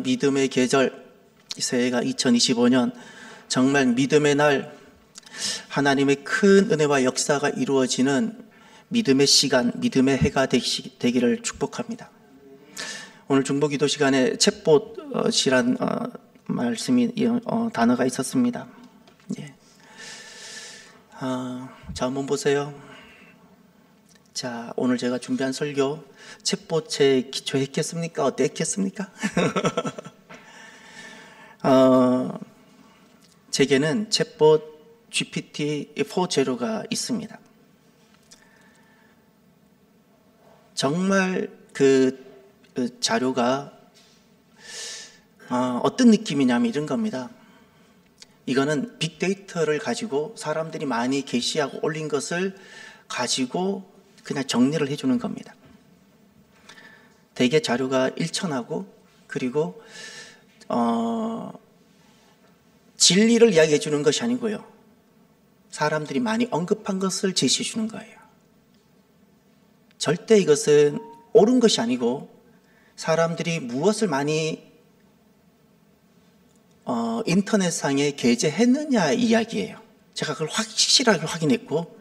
믿음의 계절, 새해가 2025년, 정말 믿음의 날, 하나님의 큰 은혜와 역사가 이루어지는 믿음의 시간, 믿음의 해가 되기를 축복합니다. 오늘 중보기도 시간에 챗봇이란 말씀이 단어가 있었습니다. 예. 자, 한번 보세요. 자, 오늘 제가 준비한 설교, 챗봇에 기초했겠습니까? 어땠겠습니까? 제게는 챗봇 GPT 4.0가 있습니다. 정말 그 자료가 어떤 느낌이냐면 이런 겁니다. 이거는 빅데이터를 가지고 사람들이 많이 게시하고 올린 것을 가지고 그냥 정리를 해주는 겁니다. 대개 자료가 일천하고, 그리고 진리를 이야기해 주는 것이 아니고요, 사람들이 많이 언급한 것을 제시해 주는 거예요. 절대 이것은 옳은 것이 아니고 사람들이 무엇을 많이 인터넷상에 게재했느냐 이야기예요. 제가 그걸 확실하게 확인했고,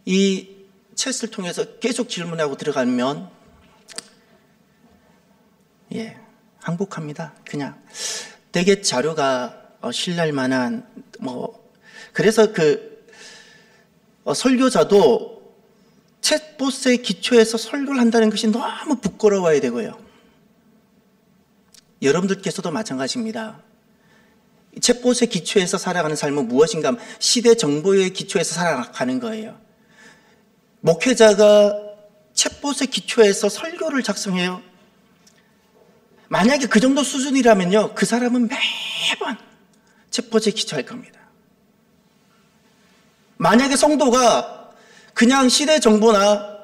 이 챗을 통해서 계속 질문하고 들어가면 항복합니다. 그냥 되게 자료가 신뢰할 만한 그래서 설교자도 챗봇의 기초에서 설교를 한다는 것이 너무 부끄러워야 되고요. 여러분들께서도 마찬가지입니다. 챗봇의 기초에서 살아가는 삶은 무엇인가 하면 시대 정보의 기초에서 살아가는 거예요. 목회자가 챗봇의 기초에서 설교를 작성해요. 만약에 그 정도 수준이라면요, 그 사람은 매번 챗봇에 기초할 겁니다. 만약에 성도가 그냥 시대 정보나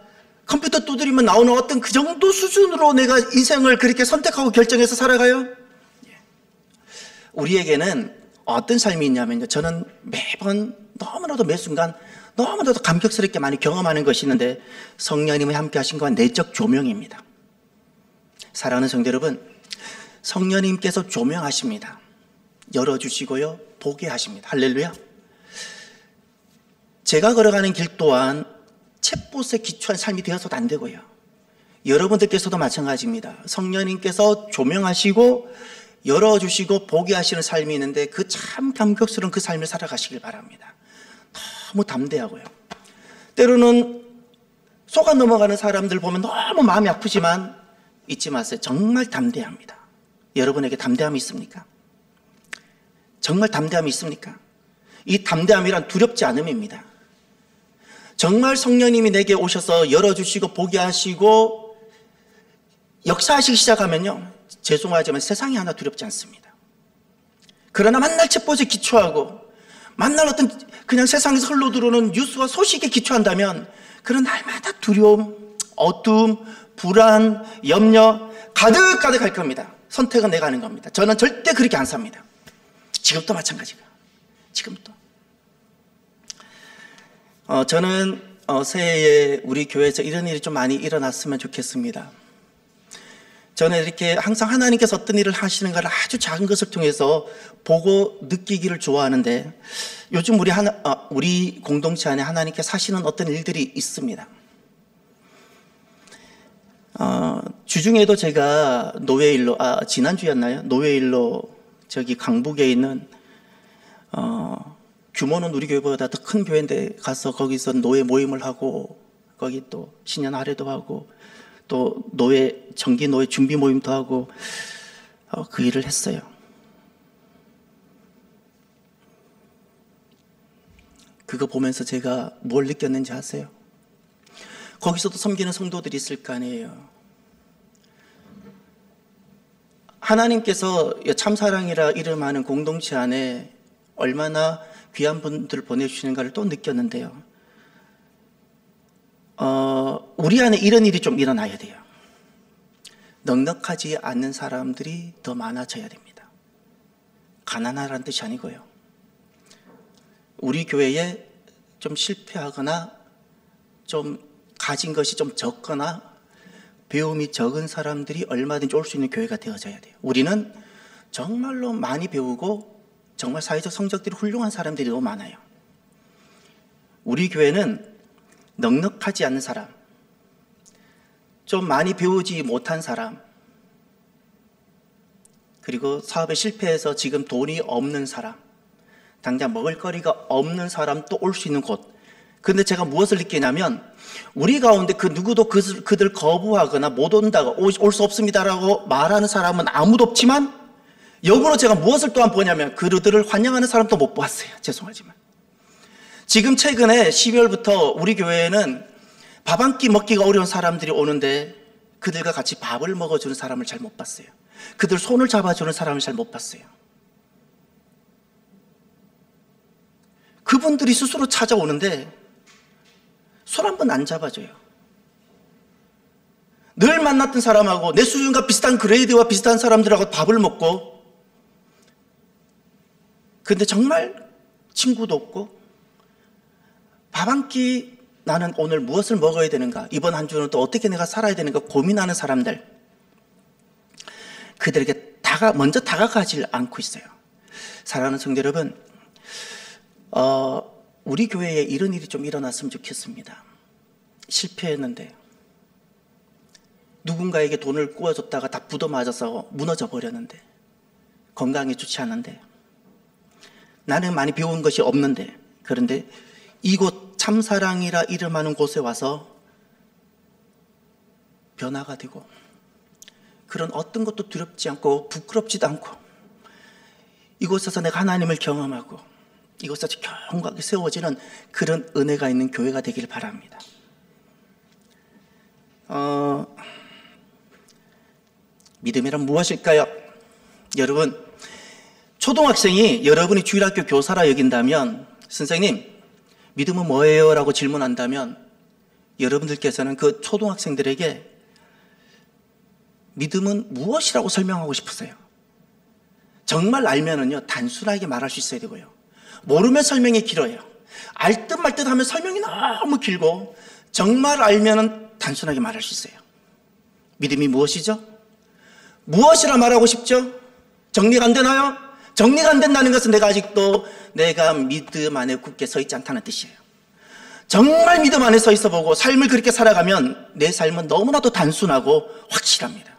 컴퓨터 두드리면 나오는 어떤 그 정도 수준으로 내가 인생을 그렇게 선택하고 결정해서 살아가요? 우리에게는 어떤 삶이 있냐면요, 저는 매번 너무나도 매 순간 너무나도 감격스럽게 많이 경험하는 것이 있는데, 성령님이 함께 하신 것과 내적 조명입니다. 사랑하는 성도 여러분, 성령님께서 조명하십니다. 열어주시고요, 보게 하십니다. 할렐루야. 제가 걸어가는 길 또한 챗봇에 기초한 삶이 되어서도 안 되고요, 여러분들께서도 마찬가지입니다. 성령님께서 조명하시고 열어주시고 보게 하시는 삶이 있는데, 그 참 감격스러운 그 삶을 살아가시길 바랍니다. 너무 담대하고요. 때로는 속아 넘어가는 사람들 보면 너무 마음이 아프지만 잊지 마세요. 정말 담대합니다. 여러분에게 담대함이 있습니까? 정말 담대함이 있습니까? 이 담대함이란 두렵지 않음입니다. 정말 성령님이 내게 오셔서 열어주시고 보게 하시고 역사하시기 시작하면요, 죄송하지만 세상이 하나 두렵지 않습니다. 그러나 만날 챗봇에 기초하고 만날 어떤 그냥 세상에서 흘러들어오는 뉴스와 소식에 기초한다면, 그런 날마다 두려움, 어둠, 불안, 염려 가득가득 할 겁니다. 선택은 내가 하는 겁니다. 저는 절대 그렇게 안 삽니다. 지금도 마찬가지가. 지금도. 저는 새해에 우리 교회에서 이런 일이 좀 많이 일어났으면 좋겠습니다. 저는 이렇게 항상 하나님께서 어떤 일을 하시는가를 아주 작은 것을 통해서 보고 느끼기를 좋아하는데, 요즘 우리 공동체 안에 하나님께서 하시는 어떤 일들이 있습니다. 주중에도 제가 노회일로, 지난주였나요? 노회일로 저기 강북에 있는 규모는 우리 교회보다 더 큰 교회인데 가서 거기서 노회 모임을 하고, 거기 또 신년 할애도 하고, 또 정기 노회 준비 모임도 하고, 그 일을 했어요. 그거 보면서 제가 뭘 느꼈는지 아세요? 거기서도 섬기는 성도들이 있을 거 아니에요. 하나님께서 참사랑이라 이름하는 공동체 안에 얼마나 귀한 분들을 보내주시는가를 또 느꼈는데요, 우리 안에 이런 일이 좀 일어나야 돼요. 넉넉하지 않는 사람들이 더 많아져야 됩니다. 가난하라는 뜻이 아니고요, 우리 교회에 좀 실패하거나 좀 가진 것이 좀 적거나 배움이 적은 사람들이 얼마든지 올 수 있는 교회가 되어져야 돼요. 우리는 정말로 많이 배우고 정말 사회적 성적들이 훌륭한 사람들이 너무 많아요. 우리 교회는 넉넉하지 않은 사람, 좀 많이 배우지 못한 사람, 그리고 사업에 실패해서 지금 돈이 없는 사람, 당장 먹을 거리가 없는 사람도 올 수 있는 곳. 근데 제가 무엇을 느끼냐면 우리 가운데 그 누구도 그들 거부하거나 못 온다고 올 수 없습니다라고 말하는 사람은 아무도 없지만 역으로 제가 무엇을 또한 보냐면 그들을 환영하는 사람도 못 보았어요. 죄송하지만. 지금 최근에 12월부터 우리 교회에는 밥 한 끼 먹기가 어려운 사람들이 오는데 그들과 같이 밥을 먹어주는 사람을 잘 못 봤어요. 그들 손을 잡아주는 사람을 잘 못 봤어요. 그분들이 스스로 찾아오는데 손 한 번 안 잡아줘요. 늘 만났던 사람하고 내 수준과 비슷한 그레이드와 비슷한 사람들하고 밥을 먹고, 근데 정말 친구도 없고 밥 한 끼 나는 오늘 무엇을 먹어야 되는가, 이번 한 주는 또 어떻게 내가 살아야 되는가 고민하는 사람들, 그들에게 먼저 다가가질 않고 있어요. 사랑하는 성도 여러분, 우리 교회에 이런 일이 좀 일어났으면 좋겠습니다. 실패했는데 누군가에게 돈을 꾸어줬다가 다 부도맞아서 무너져 버렸는데, 건강에 좋지 않은데, 나는 많이 배운 것이 없는데, 그런데 이곳 참사랑이라 이름하는 곳에 와서 변화가 되고, 그런 어떤 것도 두렵지 않고 부끄럽지도 않고 이곳에서 내가 하나님을 경험하고 이곳에서 견고하게 세워지는 그런 은혜가 있는 교회가 되길 바랍니다. 믿음이란 무엇일까요? 여러분, 초등학생이 여러분이 주일학교 교사라 여긴다면, 선생님 믿음은 뭐예요? 라고 질문한다면 여러분들께서는 그 초등학생들에게 믿음은 무엇이라고 설명하고 싶으세요? 정말 알면은요, 단순하게 말할 수 있어야 되고요. 모르면 설명이 길어요. 알 듯 말 듯 하면 설명이 너무 길고, 정말 알면은 단순하게 말할 수 있어요. 믿음이 무엇이죠? 무엇이라 말하고 싶죠? 정리가 안 되나요? 정리가 안 된다는 것은 내가 믿음 안에 굳게 서 있지 않다는 뜻이에요. 정말 믿음 안에 서 있어 보고 삶을 그렇게 살아가면 내 삶은 너무나도 단순하고 확실합니다.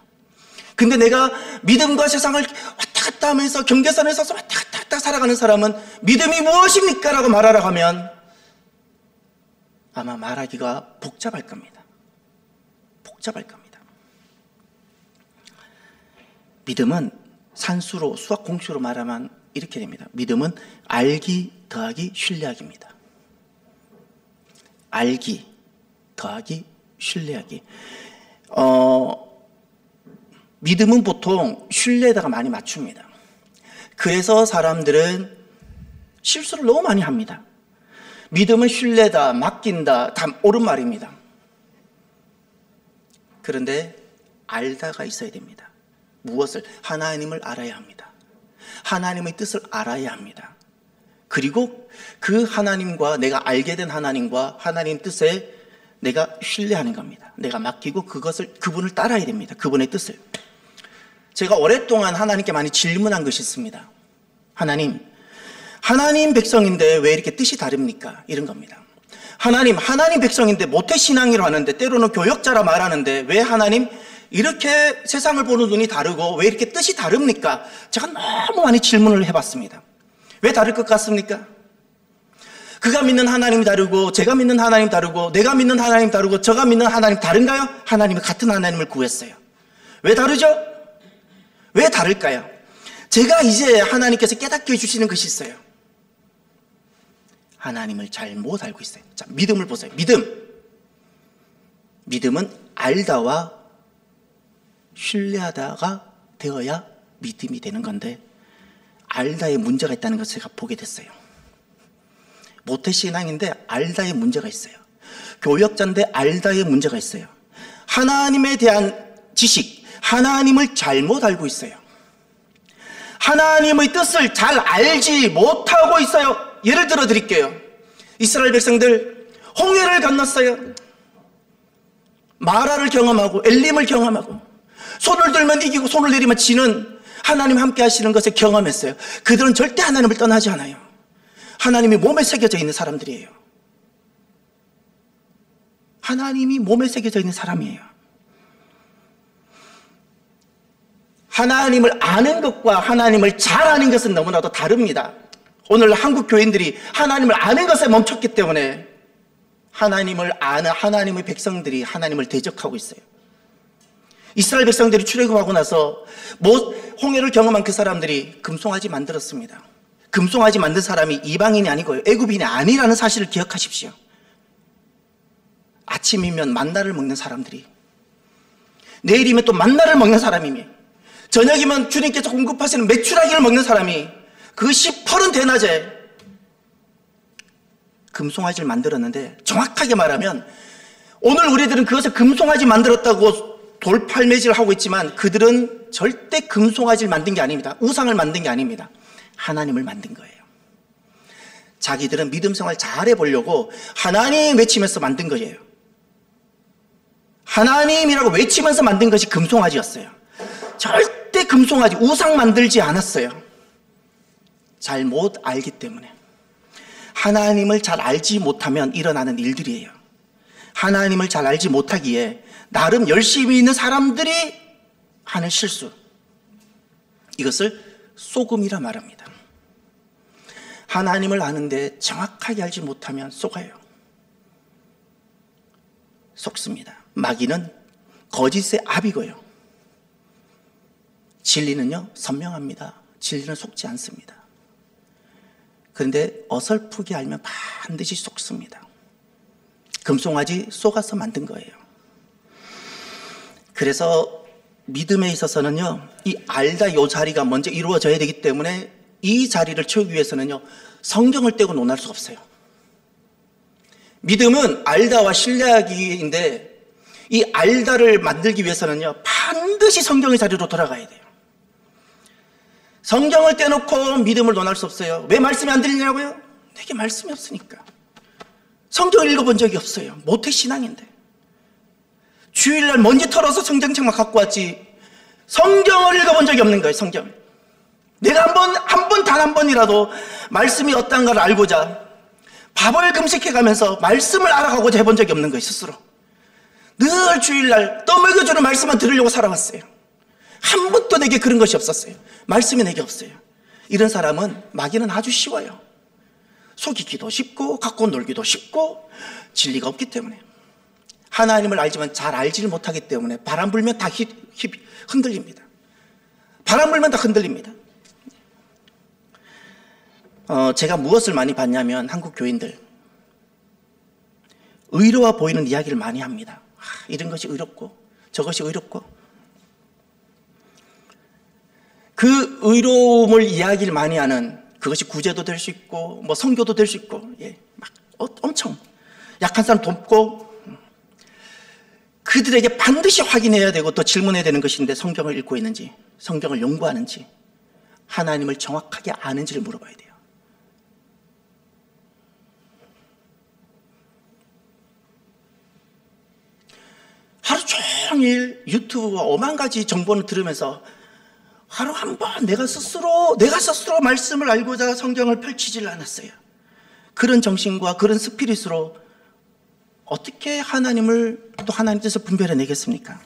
근데 내가 믿음과 세상을 왔다 갔다 하면서 경계선에 서서 왔다 갔다 살아가는 사람은 믿음이 무엇입니까? 라고 말하라고 하면 아마 말하기가 복잡할 겁니다. 복잡할 겁니다. 믿음은 산수로, 수학 공식으로 말하면 이렇게 됩니다. 믿음은 알기 더하기 신뢰하기입니다. 알기 더하기 신뢰하기. 믿음은 보통 신뢰에다가 많이 맞춥니다. 그래서 사람들은 실수를 너무 많이 합니다. 믿음은 신뢰다, 맡긴다, 다 옳은 말입니다. 그런데 알다가 있어야 됩니다. 무엇을? 하나님을 알아야 합니다. 하나님의 뜻을 알아야 합니다. 그리고 그 하나님과, 내가 알게 된 하나님과 하나님 뜻에 내가 신뢰하는 겁니다. 내가 맡기고 그분을 따라야 됩니다. 그분의 뜻을. 제가 오랫동안 하나님께 많이 질문한 것이 있습니다. 하나님 백성인데 왜 이렇게 뜻이 다릅니까? 이런 겁니다. 하나님 백성인데 모태신앙이라고 하는데, 때로는 교역자라 말하는데 왜 하나님 이렇게 세상을 보는 눈이 다르고 왜 이렇게 뜻이 다릅니까? 제가 너무 많이 질문을 해봤습니다. 왜 다를 것 같습니까? 그가 믿는 하나님이 다르고, 제가 믿는 하나님 다르고, 내가 믿는 하나님 다르고, 저가 믿는 하나님 다른가요? 하나님이 같은 하나님을 구했어요. 왜 다르죠? 왜 다를까요? 제가 이제 하나님께서 깨닫게 해주시는 것이 있어요. 하나님을 잘못 알고 있어요. 자, 믿음을 보세요. 믿음은 알다와 신뢰하다가 되어야 믿음이 되는 건데, 알다에 문제가 있다는 것을 제가 보게 됐어요. 모태신앙인데 알다에 문제가 있어요. 교역자인데 알다에 문제가 있어요. 하나님에 대한 지식, 하나님을 잘못 알고 있어요. 하나님의 뜻을 잘 알지 못하고 있어요. 예를 들어 드릴게요. 이스라엘 백성들 홍해를 건넜어요. 마라를 경험하고 엘림을 경험하고 손을 들면 이기고 손을 내리면 지는 하나님 함께 하시는 것을 경험했어요. 그들은 절대 하나님을 떠나지 않아요. 하나님이 몸에 새겨져 있는 사람들이에요. 하나님이 몸에 새겨져 있는 사람이에요. 하나님을 아는 것과 하나님을 잘 아는 것은 너무나도 다릅니다. 오늘 한국 교인들이 하나님을 아는 것에 멈췄기 때문에 하나님을 아는 하나님의 백성들이 하나님을 대적하고 있어요. 이스라엘 백성들이 출애굽하고 나서 홍해를 경험한 그 사람들이 금송아지 만들었습니다. 금송아지 만든 사람이 이방인이 아니고요, 애굽인이 아니라는 사실을 기억하십시오. 아침이면 만나를 먹는 사람들이, 내일이면 또 만나를 먹는 사람이며, 저녁이면 주님께서 공급하시는 메추라기를 먹는 사람이 그 시퍼런 대낮에 금송아지를 만들었는데, 정확하게 말하면 오늘 우리들은 그것을 금송아지 만들었다고 돌팔매질을 하고 있지만 그들은 절대 금송아지를 만든 게 아닙니다. 우상을 만든 게 아닙니다. 하나님을 만든 거예요. 자기들은 믿음 생활 잘 해보려고 하나님 외치면서 만든 거예요. 하나님이라고 외치면서 만든 것이 금송아지였어요. 절대 금송아지, 우상 만들지 않았어요. 잘 못 알기 때문에. 하나님을 잘 알지 못하면 일어나는 일들이에요. 하나님을 잘 알지 못하기에 나름 열심히 있는 사람들이 하는 실수, 이것을 속음이라 말합니다. 하나님을 아는데 정확하게 알지 못하면 속아요. 속습니다. 마귀는 거짓의 압이고요, 진리는요 선명합니다. 진리는 속지 않습니다. 그런데 어설프게 알면 반드시 속습니다. 금송아지 속아서 만든 거예요. 그래서 믿음에 있어서는요, 이 알다 요 자리가 먼저 이루어져야 되기 때문에 이 자리를 채우기 위해서는요, 성경을 떼고 논할 수 없어요. 믿음은 알다와 신뢰하기인데, 이 알다를 만들기 위해서는요, 반드시 성경의 자리로 돌아가야 돼요. 성경을 떼놓고 믿음을 논할 수 없어요. 왜 말씀이 안 들리냐고요? 내게 말씀이 없으니까. 성경을 읽어본 적이 없어요. 모태신앙인데. 주일날 먼지 털어서 성경책만 갖고 왔지 성경을 읽어본 적이 없는 거예요. 성경. 내가 단 한 번이라도 말씀이 어떤 걸 알고자 밥을 금식해가면서 말씀을 알아가고자 해본 적이 없는 거예요. 스스로. 늘 주일날 떠먹여주는 말씀만 들으려고 살아왔어요. 한 번도 내게 그런 것이 없었어요. 말씀이 내게 없어요. 이런 사람은 마귀는 아주 쉬워요. 속이기도 쉽고 갖고 놀기도 쉽고 진리가 없기 때문에. 하나님을 알지만 잘 알지를 못하기 때문에 바람 불면 다 흔들립니다. 바람 불면 다 흔들립니다. 제가 무엇을 많이 봤냐면 한국 교인들 의로워 보이는 이야기를 많이 합니다. 이런 것이 의롭고 저것이 의롭고, 그 의로움을 이야기를 많이 하는, 그것이 구제도 될 수 있고 뭐 선교도 될 수 있고, 막 엄청 약한 사람 돕고, 그들에게 반드시 확인해야 되고 또 질문해야 되는 것인데, 성경을 읽고 있는지, 성경을 연구하는지, 하나님을 정확하게 아는지를 물어봐야 돼요. 하루 종일 유튜브와 오만 가지 정보를 들으면서 하루 한 번 내가 스스로 말씀을 알고자 성경을 펼치질 않았어요. 그런 정신과 그런 스피릿으로 어떻게 하나님을 또 하나님 뜻을 분별해내겠습니까?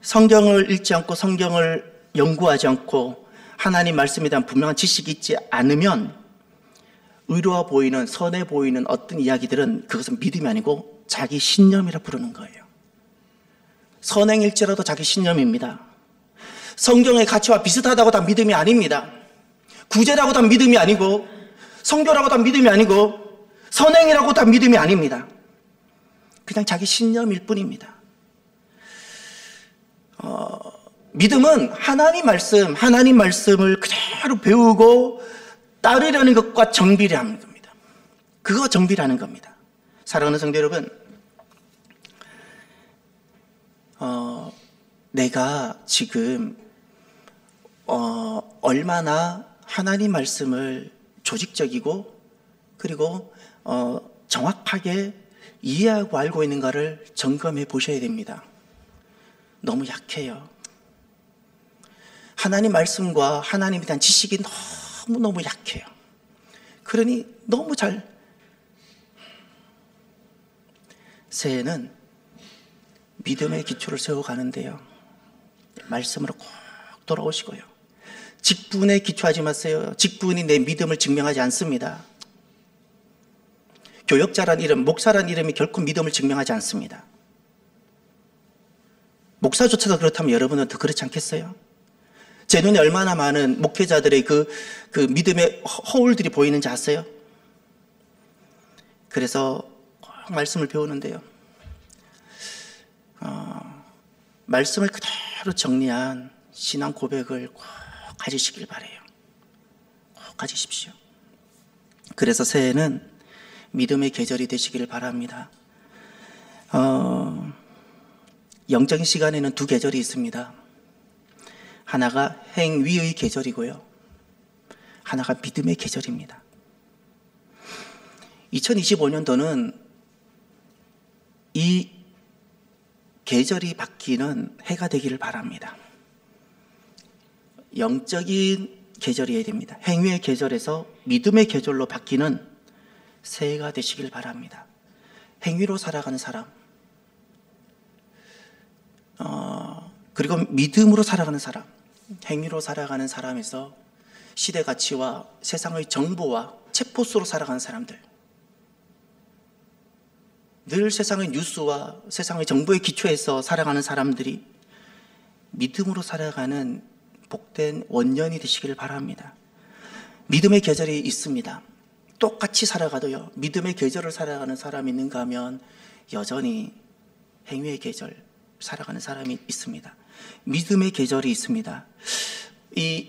성경을 읽지 않고 성경을 연구하지 않고 하나님 말씀에 대한 분명한 지식이 있지 않으면 의로워 보이는, 선해 보이는 어떤 이야기들은 그것은 믿음이 아니고 자기 신념이라 부르는 거예요. 선행일지라도 자기 신념입니다. 성경의 가치와 비슷하다고 다 믿음이 아닙니다. 구제라고 다 믿음이 아니고, 성교라고 다 믿음이 아니고, 선행이라고 다 믿음이 아닙니다. 그냥 자기 신념일 뿐입니다. 믿음은 하나님 말씀을 그대로 배우고 따르려는 것과 정비례하는 겁니다. 그거 정비라는 겁니다. 사랑하는 성도 여러분, 내가 지금 얼마나 하나님 말씀을 조직적이고 그리고 정확하게 이해하고 알고 있는가를 점검해 보셔야 됩니다. 너무 약해요. 하나님 말씀과 하나님에 대한 지식이 너무너무 약해요. 그러니 너무 새해는 믿음의 기초를 세워가는데요, 말씀으로 꼭 돌아오시고요. 직분에 기초하지 마세요. 직분이 내 믿음을 증명하지 않습니다. 교역자란 이름, 목사란 이름이 결코 믿음을 증명하지 않습니다. 목사조차도 그렇다면 여러분은 더 그렇지 않겠어요? 제 눈에 얼마나 많은 목회자들의 그 믿음의 허울들이 보이는지 아세요? 그래서 꼭 말씀을 배우는데요, 말씀을 그대로 정리한 신앙 고백을 꼭 가지시길 바라요. 꼭 가지십시오. 그래서 새해는 믿음의 계절이 되시기를 바랍니다. 영적인 시간에는 두 계절이 있습니다. 하나가 행위의 계절이고요, 하나가 믿음의 계절입니다. 2025년도는 이 계절이 바뀌는 해가 되기를 바랍니다. 영적인 계절이어야 됩니다. 행위의 계절에서 믿음의 계절로 바뀌는 새해가 되시길 바랍니다. 행위로 살아가는 사람, 그리고 믿음으로 살아가는 사람, 행위로 살아가는 사람에서 시대 가치와 세상의 정보와 체포수로 살아가는 사람들, 늘 세상의 뉴스와 세상의 정보의 기초에서 살아가는 사람들이 믿음으로 살아가는 복된 원년이 되시기를 바랍니다. 믿음의 계절이 있습니다. 똑같이 살아가도요, 믿음의 계절을 살아가는 사람이 있는가 하면 여전히 행위의 계절 살아가는 사람이 있습니다. 믿음의 계절이 있습니다. 이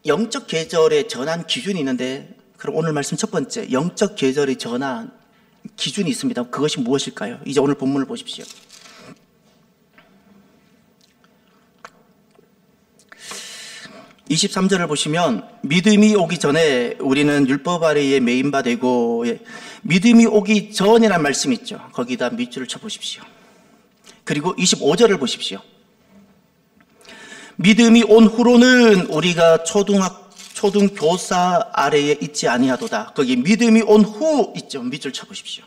영적 계절의 전환 기준이 있는데, 그럼 오늘 말씀 첫 번째, 영적 계절의 전환 기준이 있습니다. 그것이 무엇일까요? 이제 오늘 본문을 보십시오. (23절을) 보시면, 믿음이 오기 전에 우리는 율법 아래에 매인 바 되고, 믿음이 오기 전이라는 말씀이 있죠. 거기다 밑줄을 쳐보십시오. 그리고 25절을 보십시오. 믿음이 온 후로는 우리가 초등교사 아래에 있지 아니하도다. 거기 믿음이 온 후 있죠. 밑줄 쳐보십시오.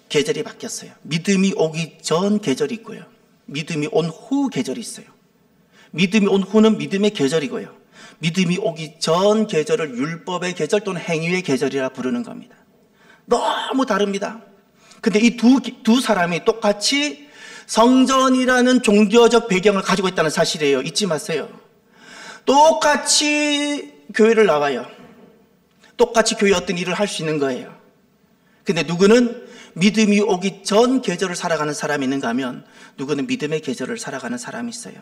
계절이 바뀌었어요. 믿음이 오기 전 계절이 있고요, 믿음이 온 후 계절이 있어요. 믿음이 온 후는 믿음의 계절이고요, 믿음이 오기 전 계절을 율법의 계절 또는 행위의 계절이라 부르는 겁니다. 너무 다릅니다. 근데 이 두 사람이 똑같이 성전이라는 종교적 배경을 가지고 있다는 사실이에요. 잊지 마세요. 똑같이 교회를 나와요. 똑같이 교회 어떤 일을 할 수 있는 거예요. 근데 누구는 믿음이 오기 전 계절을 살아가는 사람이 있는가 하면, 누구는 믿음의 계절을 살아가는 사람이 있어요.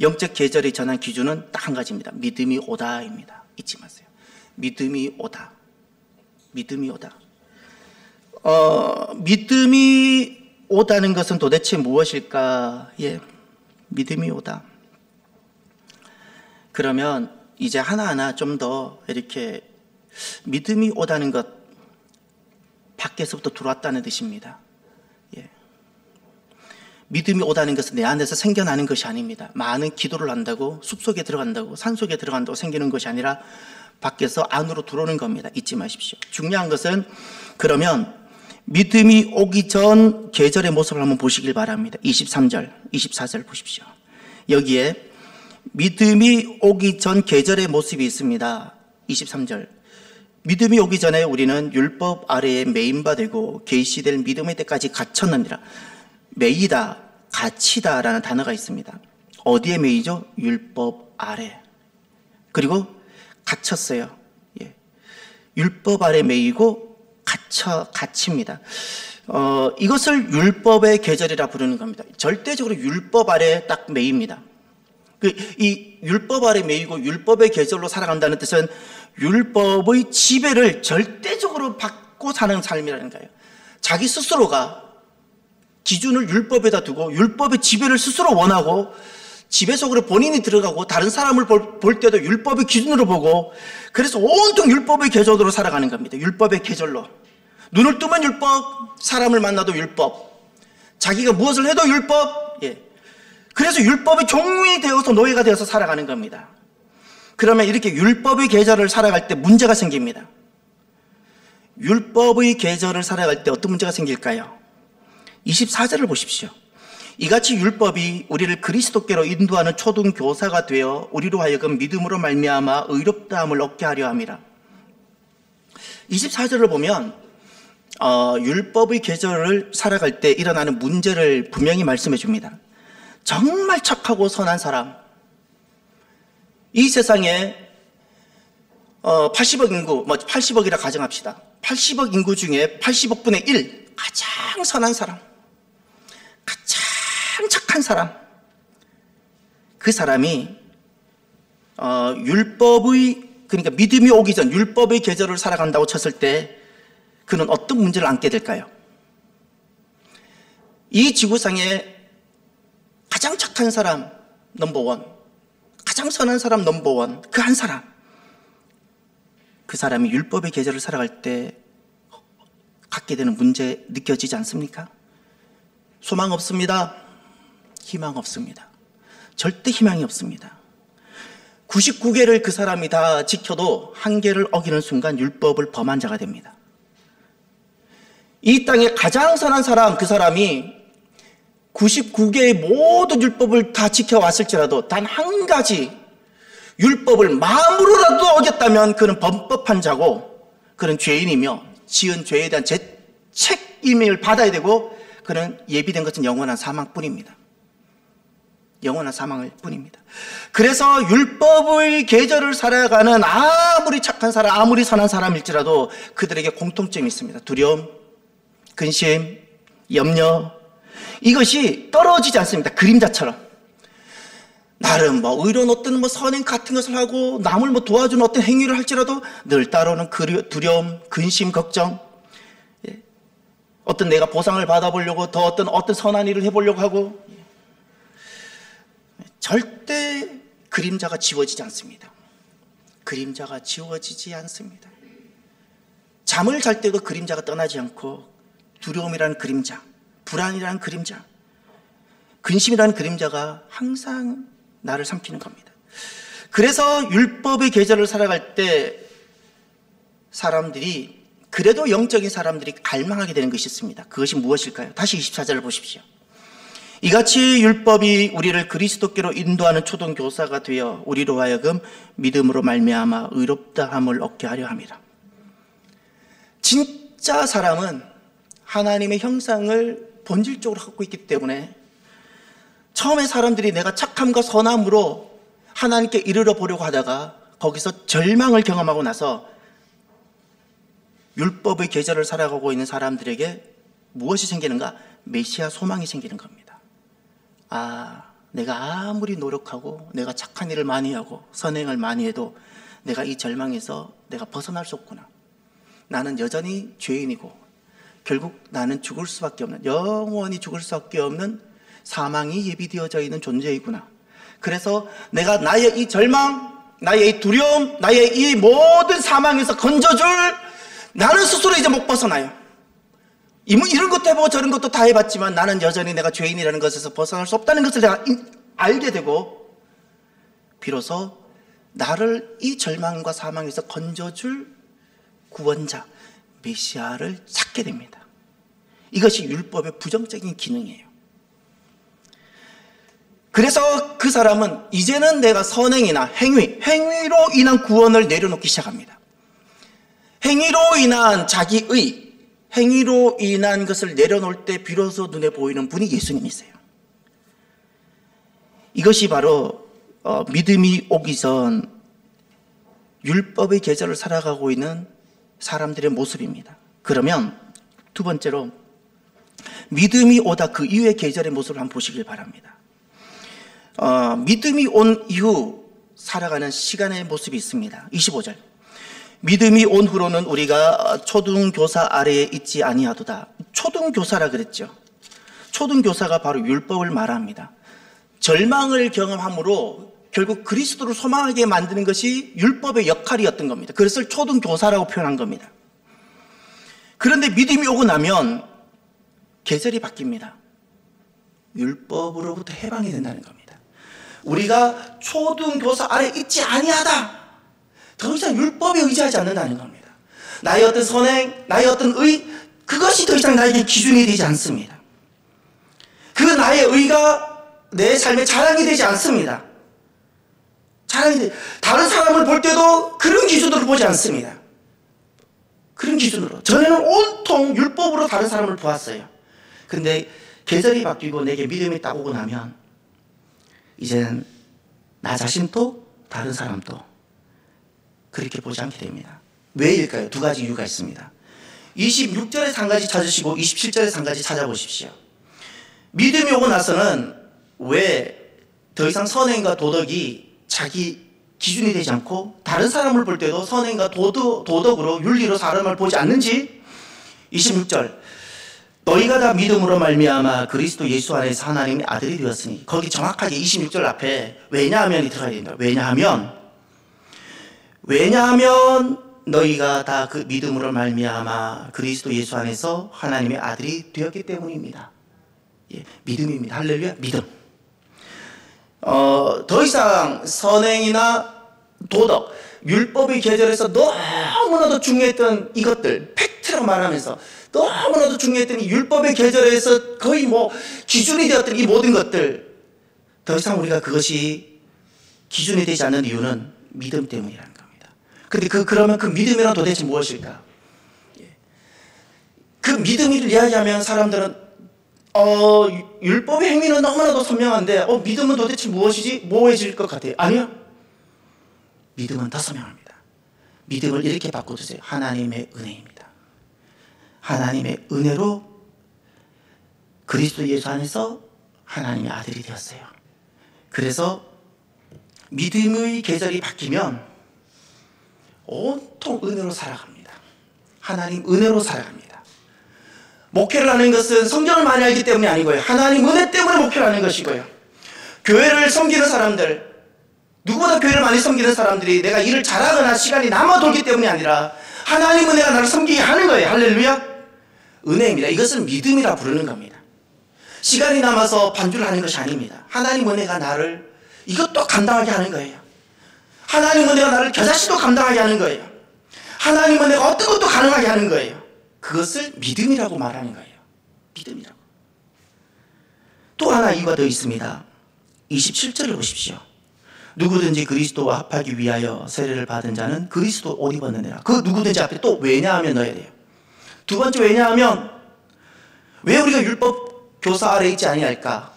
영적 계절의 전환 기준은 딱 한 가지입니다. 믿음이 오다입니다. 잊지 마세요. 믿음이 오다. 믿음이 오다. 믿음이 오다는 것은 도대체 무엇일까? 믿음이 오다. 그러면 이제 하나하나 좀 더 이렇게, 믿음이 오다는 것, 밖에서부터 들어왔다는 뜻입니다. 믿음이 오다는 것은 내 안에서 생겨나는 것이 아닙니다. 많은 기도를 한다고 숲속에 들어간다고 산속에 들어간다고 생기는 것이 아니라 밖에서 안으로 들어오는 겁니다. 잊지 마십시오. 중요한 것은, 그러면 믿음이 오기 전 계절의 모습을 한번 보시길 바랍니다. 23절, 24절 보십시오. 여기에 믿음이 오기 전 계절의 모습이 있습니다. 23절, 믿음이 오기 전에 우리는 율법 아래에 매인 바 되고 계시될 믿음의 때까지 갇혔느니라. 매이다, 갇히다 라는 단어가 있습니다. 어디에 매이죠? 율법 아래. 그리고 갇혔어요. 율법 아래 매이고 갇힙니다. 이것을 율법의 계절이라 부르는 겁니다. 절대적으로 율법 아래 딱 매입니다. 이 율법 아래 매이고 율법의 계절로 살아간다는 뜻은 율법의 지배를 절대적으로 받고 사는 삶이라는 거예요. 자기 스스로가 기준을 율법에다 두고 율법의 지배를 스스로 원하고 지배 속으로 본인이 들어가고 다른 사람을 볼 때도 율법의 기준으로 보고, 그래서 온통 율법의 계절로 살아가는 겁니다. 율법의 계절로. 눈을 뜨면 율법, 사람을 만나도 율법, 자기가 무엇을 해도 율법. 그래서 율법이 종이 되어서 노예가 되어서 살아가는 겁니다. 그러면 이렇게 율법의 계절을 살아갈 때 문제가 생깁니다. 율법의 계절을 살아갈 때 어떤 문제가 생길까요? 24절을 보십시오. 이같이 율법이 우리를 그리스도께로 인도하는 초등교사가 되어 우리로 하여금 믿음으로 말미암아 의롭다함을 얻게 하려 함이라. 24절을 보면 율법의 계절을 살아갈 때 일어나는 문제를 분명히 말씀해 줍니다. 정말 착하고 선한 사람, 이 세상에 80억 인구, 80억이라 가정합시다. 80억 인구 중에 80억 분의 1, 가장 선한 사람, 가장 착한 사람, 그 사람이 그러니까 믿음이 오기 전 율법의 계절을 살아간다고 쳤을 때 그는 어떤 문제를 안게 될까요? 이 지구상에 가장 착한 사람 넘버원, 가장 선한 사람 넘버원, 그 한 사람, 그 사람이 율법의 계절을 살아갈 때 갖게 되는 문제 느껴지지 않습니까? 소망 없습니다. 희망 없습니다. 절대 희망이 없습니다. 99개를 그 사람이 다 지켜도 한 개를 어기는 순간 율법을 범한 자가 됩니다. 이 땅에 가장 선한 사람, 그 사람이 99개의 모든 율법을 다 지켜왔을지라도 단 한 가지 율법을 마음으로라도 어겼다면 그는 범법한 자고 그는 죄인이며 지은 죄에 대한 책임을 받아야 되고 그는 예비된 것은 영원한 사망뿐입니다. 영원한 사망일 뿐입니다. 그래서 율법의 계절을 살아가는 아무리 착한 사람, 아무리 선한 사람일지라도 그들에게 공통점이 있습니다. 두려움, 근심, 염려, 이것이 떨어지지 않습니다. 그림자처럼. 나름 의로운 어떤 선행 같은 것을 하고 남을 도와주는 어떤 행위를 할지라도 늘 따라오는 두려움, 근심, 걱정. 어떤 내가 보상을 받아보려고 더 어떤 선한 일을 해보려고 하고 절대 그림자가 지워지지 않습니다. 그림자가 지워지지 않습니다. 잠을 잘 때도 그림자가 떠나지 않고 두려움이라는 그림자, 불안이라는 그림자, 근심이라는 그림자가 항상 나를 삼키는 겁니다. 그래서 율법의 계절을 살아갈 때 사람들이, 그래도 영적인 사람들이 갈망하게 되는 것이 있습니다. 그것이 무엇일까요? 다시 24절을 보십시오. 이같이 율법이 우리를 그리스도께로 인도하는 초등교사가 되어 우리로 하여금 믿음으로 말미암아 의롭다함을 얻게 하려 함이라. 진짜 사람은 하나님의 형상을 본질적으로 갖고 있기 때문에 처음에 사람들이 내가 착함과 선함으로 하나님께 이르러 보려고 하다가 거기서 절망을 경험하고 나서 율법의 계절을 살아가고 있는 사람들에게 무엇이 생기는가? 메시아 소망이 생기는 겁니다. 내가 아무리 노력하고 내가 착한 일을 많이 하고 선행을 많이 해도 내가 이 절망에서 내가 벗어날 수 없구나. 나는 여전히 죄인이고 결국 나는 죽을 수밖에 없는, 영원히 죽을 수밖에 없는 사망이 예비되어져 있는 존재이구나. 그래서 내가 나의 이 절망, 나의 이 두려움, 나의 이 모든 사망에서 건져줄 나는 스스로 이제 못 벗어나요. 이런 것도 해보고 저런 것도 다 해봤지만 나는 여전히 내가 죄인이라는 것에서 벗어날 수 없다는 것을 내가 알게 되고 비로소 나를 이 절망과 사망에서 건져줄 구원자, 메시아를 찾게 됩니다. 이것이 율법의 부정적인 기능이에요. 그래서 그 사람은 이제는 내가 선행이나 행위로 인한 구원을 내려놓기 시작합니다. 행위로 인한 자기의, 행위로 인한 것을 내려놓을 때 비로소 눈에 보이는 분이 예수님이세요. 이것이 바로 믿음이 오기 전 율법의 계절을 살아가고 있는 사람들의 모습입니다. 그러면 두 번째로 믿음이 오다 그 이후의 계절의 모습을 한번 보시길 바랍니다. 믿음이 온 이후 살아가는 시간의 모습이 있습니다. 25절. 믿음이 온 후로는 우리가 초등교사 아래에 있지 아니하도다. 초등교사라 그랬죠. 초등교사가 바로 율법을 말합니다. 절망을 경험함으로 결국 그리스도를 소망하게 만드는 것이 율법의 역할이었던 겁니다. 그것을 초등교사라고 표현한 겁니다. 그런데 믿음이 오고 나면 계절이 바뀝니다. 율법으로부터 해방이 된다는 겁니다. 우리가 초등교사 아래 있지 아니하다. 더 이상 율법에 의지하지 않는다는 겁니다. 나의 어떤 선행, 나의 어떤 의, 그것이 더 이상 나에게 기준이 되지 않습니다. 그 나의 의가 내 삶의 자랑이 되지 않습니다. 다른 사람을 볼 때도 그런 기준으로 보지 않습니다. 그런 기준으로. 전에는 온통 율법으로 다른 사람을 보았어요. 근데 계절이 바뀌고 내게 믿음이 딱 오고 나면 이제는 나 자신도 다른 사람도 그렇게 보지 않게 됩니다. 왜일까요? 두 가지 이유가 있습니다. 26절에서 한 가지 찾으시고 27절에서 한 가지 찾아보십시오. 믿음이 오고 나서는 왜 더 이상 선행과 도덕이 자기 기준이 되지 않고 다른 사람을 볼 때도 선행과 도덕으로 윤리로 사람을 보지 않는지. 26절, 너희가 다 믿음으로 말미암아 그리스도 예수 안에서 하나님의 아들이 되었으니, 거기 정확하게 26절 앞에 왜냐하면이 들어가야 됩니다. 왜냐하면 너희가 다 그 믿음으로 말미암아 그리스도 예수 안에서 하나님의 아들이 되었기 때문입니다. 예, 믿음입니다. 할렐루야, 믿음. 더 이상 선행이나 도덕, 율법의 계절에서 너무나도 중요했던 이것들, 팩트라고 말하면서 너무나도 중요했던 이 율법의 계절에서 거의 기준이 되었던 이 모든 것들, 더 이상 우리가 그것이 기준이 되지 않는 이유는 믿음 때문이라는 겁니다. 근데 그러면 그 믿음이란 도대체 무엇일까? 그 믿음을 이야기하면 사람들은 율법의 행위는 너무나도 선명한데 믿음은 도대체 무엇이지? 모호해질 것 같아요. 아니요. 믿음은 더 선명합니다. 믿음을 이렇게 바꿔주세요. 하나님의 은혜입니다. 하나님의 은혜로 그리스도 예수 안에서 하나님의 아들이 되었어요. 그래서 믿음의 계절이 바뀌면 온통 은혜로 살아갑니다. 하나님 은혜로 살아갑니다. 목회를 하는 것은 성경을 많이 알기 때문이 아니고요. 하나님 은혜 때문에 목회를 하는 것이고요. 교회를 섬기는 사람들, 누구보다 교회를 많이 섬기는 사람들이 내가 일을 잘하거나 시간이 남아 돌기 때문이 아니라 하나님 은혜가 나를 섬기게 하는 거예요. 할렐루야. 은혜입니다. 이것을 믿음이라 부르는 겁니다. 시간이 남아서 반주를 하는 것이 아닙니다. 하나님 은혜가 나를 이것도 감당하게 하는 거예요. 하나님 은혜가 나를 겨자씨도 감당하게 하는 거예요. 하나님 은혜가 어떤 것도 가능하게 하는 거예요. 그것을 믿음이라고 말하는 거예요. 믿음이라고. 또 하나 이유가 더 있습니다. 27절을 보십시오. 누구든지 그리스도와 합하기 위하여 세례를 받은 자는 그리스도 옷 입었느니라. 그 누구든지 앞에 또 왜냐하면 넣어야 돼요. 두 번째 왜냐하면, 왜 우리가 율법 교사 아래 있지 아니할까?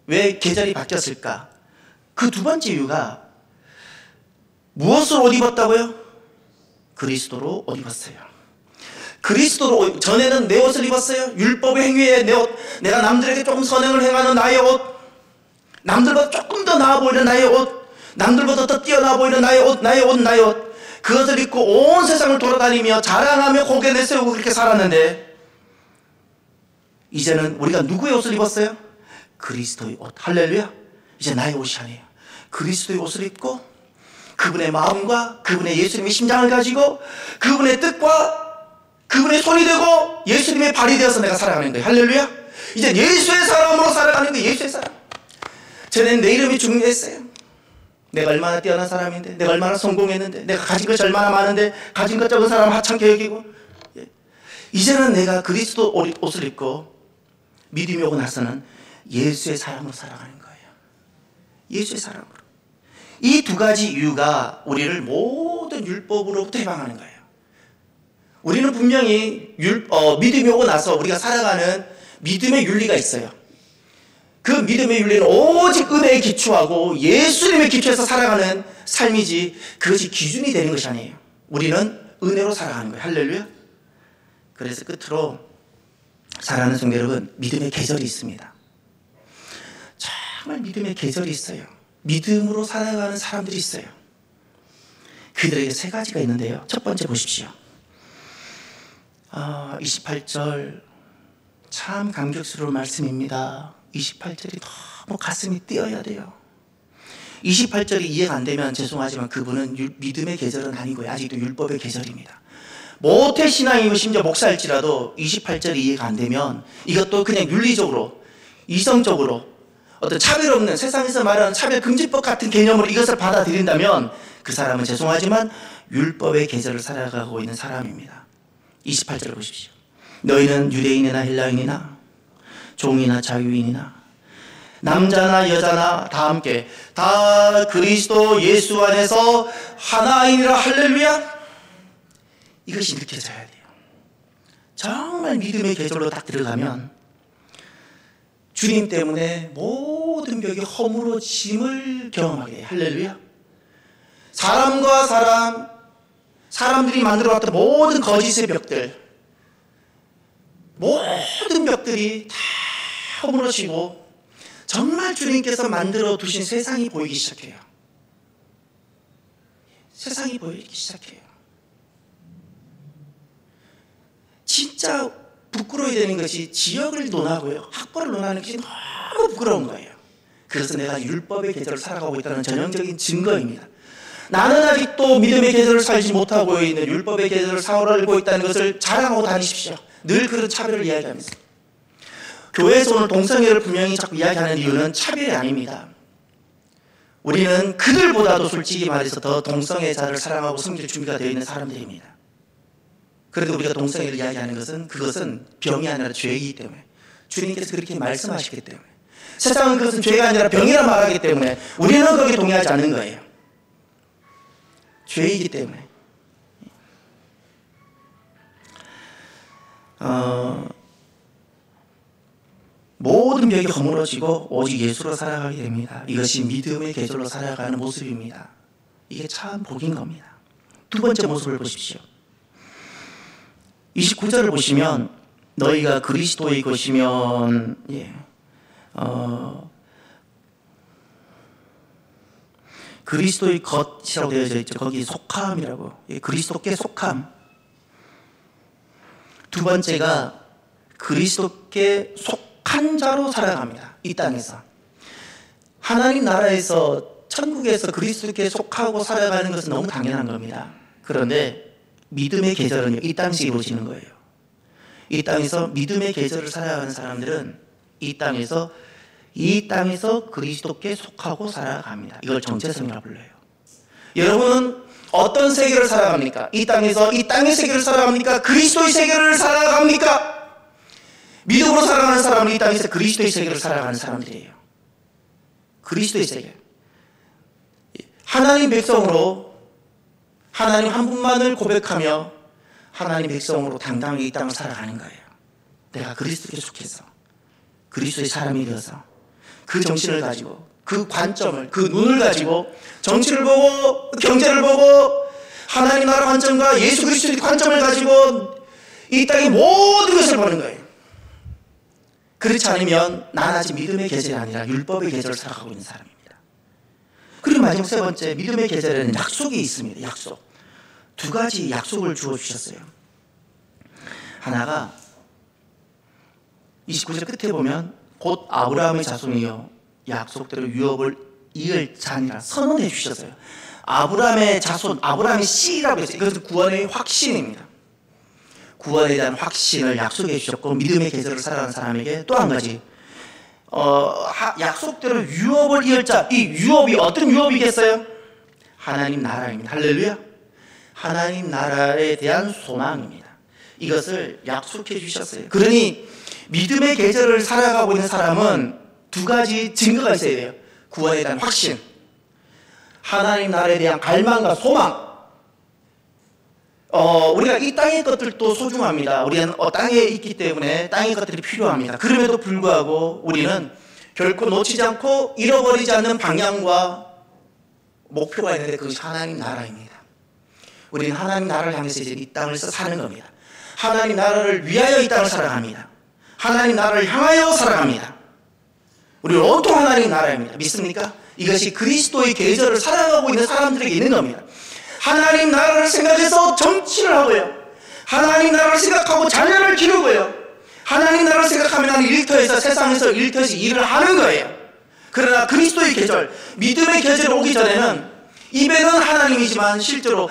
왜 계절이 바뀌었을까? 그 두 번째 이유가 무엇을 옷 입었다고요? 그리스도로 옷 입었어요. 그리스도로, 전에는 내 옷을 입었어요. 율법의 행위에 내 옷, 내가 남들에게 조금 선행을 행하는 나의 옷, 남들보다 조금 더 나아 보이는 나의 옷, 남들보다 더 뛰어나 보이는 나의 옷, 그것을 입고 온 세상을 돌아다니며 자랑하며 고개 내세우고 그렇게 살았는데, 이제는 우리가 누구의 옷을 입었어요? 그리스도의 옷. 할렐루야. 이제 나의 옷이 아니에요. 그리스도의 옷을 입고 그분의 마음과 그분의 예수님의 심장을 가지고 그분의 뜻과 그분의 손이 되고 예수님의 발이 되어서 내가 살아가는 거예요. 할렐루야. 이제 예수의 사람으로 살아가는 거예요. 예수의 사람. 전에는 내 이름이 중요했어요. 내가 얼마나 뛰어난 사람인데, 내가 얼마나 성공했는데, 내가 가진 것이 얼마나 많은데, 가진 것 적은 사람 하찮게 여기고. 이제는 내가 그리스도 옷을 입고 믿음이 오고 나서는 예수의 사람으로 살아가는 거예요. 예수의 사람으로. 이 두 가지 이유가 우리를 모든 율법으로부터 해방하는 거예요. 우리는 분명히 믿음이 오고 나서 우리가 살아가는 믿음의 윤리가 있어요. 그 믿음의 윤리는 오직 은혜에 기초하고 예수님의 기초에서 살아가는 삶이지, 그것이 기준이 되는 것이 아니에요. 우리는 은혜로 살아가는 거예요. 할렐루야. 그래서 끝으로 사랑하는 성도 여러분, 믿음의 계절이 있습니다. 정말 믿음의 계절이 있어요. 믿음으로 살아가는 사람들이 있어요. 그들에게 세 가지가 있는데요. 첫 번째 보십시오. 28절 참 감격스러운 말씀입니다. 28절이 너무 가슴이 뛰어야 돼요. 28절이 이해가 안 되면 죄송하지만 그분은 믿음의 계절은 아니고요. 아직도 율법의 계절입니다. 모태신앙이고 심지어 목사일지라도 28절이 이해가 안 되면 이것도 그냥 윤리적으로, 이성적으로 어떤 차별 없는, 세상에서 말하는 차별금지법 같은 개념으로 이것을 받아들인다면 그 사람은 죄송하지만 율법의 계절을 살아가고 있는 사람입니다. 28절을 보십시오. 너희는 유대인이나 헬라인이나 종이나 자유인이나 남자나 여자나 다 함께 다 그리스도 예수 안에서 하나이니라. 할렐루야. 이것이 느껴져야 돼요. 정말 믿음의 계절로 딱 들어가면 주님 때문에 모든 벽이 허물어짐을 경험하게 돼요. 할렐루야. 사람과 사람들이 만들어왔던 모든 거짓의 벽들, 모든 벽들이 다 허물어지고 정말 주님께서 만들어 두신 세상이 보이기 시작해요. 세상이 보이기 시작해요. 진짜 부끄러워야 되는 것이 지역을 논하고요, 학벌을 논하는 것이 너무 부끄러운 거예요. 그래서 내가 율법의 계절을 살아가고 있다는 전형적인 증거입니다. 나는 아직도 믿음의 계절을 살지 못하고 있는 율법의 계절을 살아가고 있다는 것을 자랑하고 다니십시오. 늘 그런 차별을 이야기하면서. 교회에서 오늘 동성애를 분명히 자꾸 이야기하는 이유는 차별이 아닙니다. 우리는 그들보다도 솔직히 말해서 더 동성애자를 사랑하고 섬길 준비가 되어 있는 사람들입니다. 그래도 우리가 동성애를 이야기하는 것은 그것은 병이 아니라 죄이기 때문에, 주님께서 그렇게 말씀하시기 때문에, 세상은 그것은 죄가 아니라 병이라 말하기 때문에 우리는 거기에 동의하지 않는 거예요. 죄이기 때문에. 모든 벽이 허물어지고 오직 예수로 살아가게 됩니다. 이것이 믿음의 계절로 살아가는 모습입니다. 이게 참 복인 겁니다. 두 번째 모습을 보십시오. 29절을 보시면 너희가 그리스도의 것이면, 그리스도의 것이라고 되어져 있죠. 거기 속함이라고. 그리스도께 속함. 두 번째가 그리스도께 속한 자로 살아갑니다. 이 땅에서. 하나님 나라에서, 천국에서 그리스도께 속하고 살아가는 것은 너무 당연한 겁니다. 그런데 믿음의 계절은요, 이 땅에서 이루어지는 거예요. 이 땅에서 믿음의 계절을 살아가는 사람들은 이 땅에서 그리스도께 속하고 살아갑니다. 이걸 정체성이라고 불러요. 여러분은 어떤 세계를 살아갑니까? 이 땅에서 이 땅의 세계를 살아갑니까? 그리스도의 세계를 살아갑니까? 믿음으로 살아가는 사람은 이 땅에서 그리스도의 세계를 살아가는 사람들이에요. 그리스도의 세계. 하나님 백성으로 하나님 한 분만을 고백하며 하나님 백성으로 당당하게 이 땅을 살아가는 거예요. 내가 그리스도께 속해서 그리스도의 사람이 되어서 그 정신을 가지고, 그 관점을, 그 눈을 가지고 정치를 보고 경제를 보고 하나님 나라 관점과 예수 그리스도의 관점을 가지고 이 땅의 모든 것을 보는 거예요. 그렇지 않으면 나는 아직 믿음의 계절이 아니라 율법의 계절을 살아가고 있는 사람입니다. 그리고 마지막 세 번째, 믿음의 계절에는 약속이 있습니다. 약속. 두 가지 약속을 주어주셨어요. 하나가 29절 끝에 보면 곧 아브라함의 자손이요 약속대로 유업을 이을 자니라 선언해 주셨어요. 아브라함의 자손, 아브라함의 씨라고 했어요. 이것은 구원의 확신입니다. 구원에 대한 확신을 약속해 주셨고, 믿음의 계절을 살아가는 사람에게 또 한 가지, 약속대로 유업을 이을 자. 이 유업이 어떤 유업이겠어요? 하나님 나라입니다. 할렐루야. 하나님 나라에 대한 소망입니다. 이것을 약속해 주셨어요. 그러니 믿음의 계절을 살아가고 있는 사람은 두 가지 증거가 있어야 돼요. 구원에 대한 확신, 하나님 나라에 대한 갈망과 소망. 우리가 이 땅의 것들도 소중합니다. 우리는 땅에 있기 때문에 땅의 것들이 필요합니다. 그럼에도 불구하고 우리는 결코 놓치지 않고 잃어버리지 않는 방향과 목표가 있는데 그것이 하나님 나라입니다. 우리는 하나님 나라를 향해서 이제 이 땅을 사는 겁니다. 하나님 나라를 위하여 이 땅을 살아갑니다. 하나님 나라를 향하여 살아갑니다. 우리는 온통 하나님 나라입니다. 믿습니까? 이것이 그리스도의 계절을 살아가고 있는 사람들에게 있는 겁니다. 하나님 나라를 생각해서 정치를 하고요, 하나님 나라를 생각하고 자녀를 기르고요, 하나님 나라를 생각하면 나는 일터에서, 세상에서 일터에서 일을 하는 거예요. 그러나 그리스도의 계절, 믿음의 계절이 오기 전에는 입에는 하나님이지만 실제로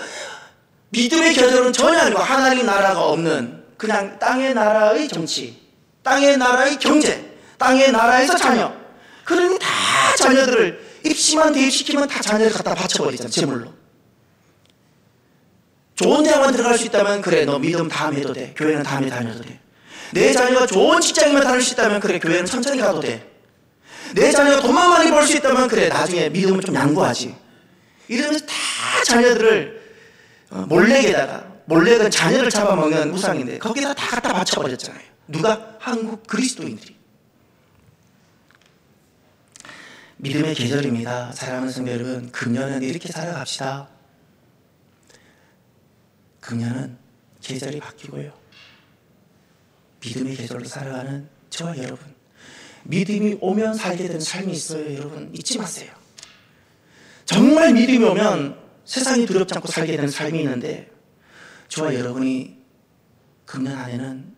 믿음의 계절은 전혀 아니고 하나님 나라가 없는 그냥 땅의 나라의 정치, 땅의 나라의 경제, 땅의 나라에서 자녀. 그러니 다 자녀들을 입시만 대입시키면 다 자녀를 갖다 바쳐버리잖아, 제물로. 좋은 대학만 들어갈 수 있다면 그래, 너 믿음 다음에 해도 돼. 교회는 다음에 다녀도 돼. 내 자녀가 좋은 직장만 다닐 수 있다면 그래, 교회는 천천히 가도 돼. 내 자녀가 돈만 많이 벌 수 있다면 그래, 나중에 믿음은 좀 양보하지. 이러면서 다 자녀들을 몰래가 자녀를 잡아먹는 우상인데 거기다 다 갖다 바쳐버렸잖아요. 누가? 한국 그리스도인들이. 믿음의 계절입니다. 사랑하는 성도 여러분, 금년은 이렇게 살아갑시다. 금년은 계절이 바뀌고요. 믿음의 계절로 살아가는 저와 여러분, 믿음이 오면 살게 되는 삶이 있어요. 여러분 잊지 마세요. 정말 믿음이 오면 세상이 두렵지 않고 살게 되는 삶이 있는데, 저와 여러분이 금년 안에는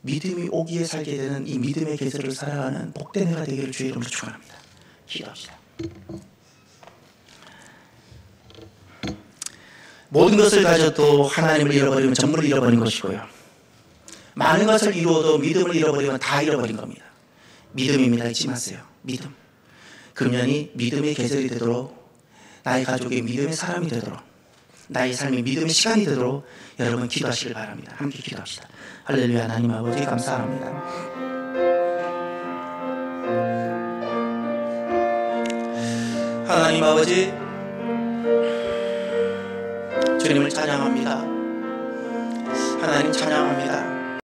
믿음이 오기에 살게 되는 이 믿음의 계절을 살아가는 복된 해가 되기를 주의 이름으로 축원합니다. 기도합시다. 모든 것을 가져도 하나님을 잃어버리면 전부를 잃어버린 것이고요. 많은 것을 이루어도 믿음을 잃어버리면 다 잃어버린 겁니다. 믿음입니다. 잊지 마세요. 믿음. 금년이 믿음의 계절이 되도록, 나의 가족이 믿음의 사람이 되도록, 나의 삶이 믿음의 시간이 되도록 여러분 기도하시길 바랍니다. 함께 기도합시다. 할렐루야. 하나님 아버지 감사합니다. 하나님 아버지, 주님을 찬양합니다. 하나님 찬양합니다.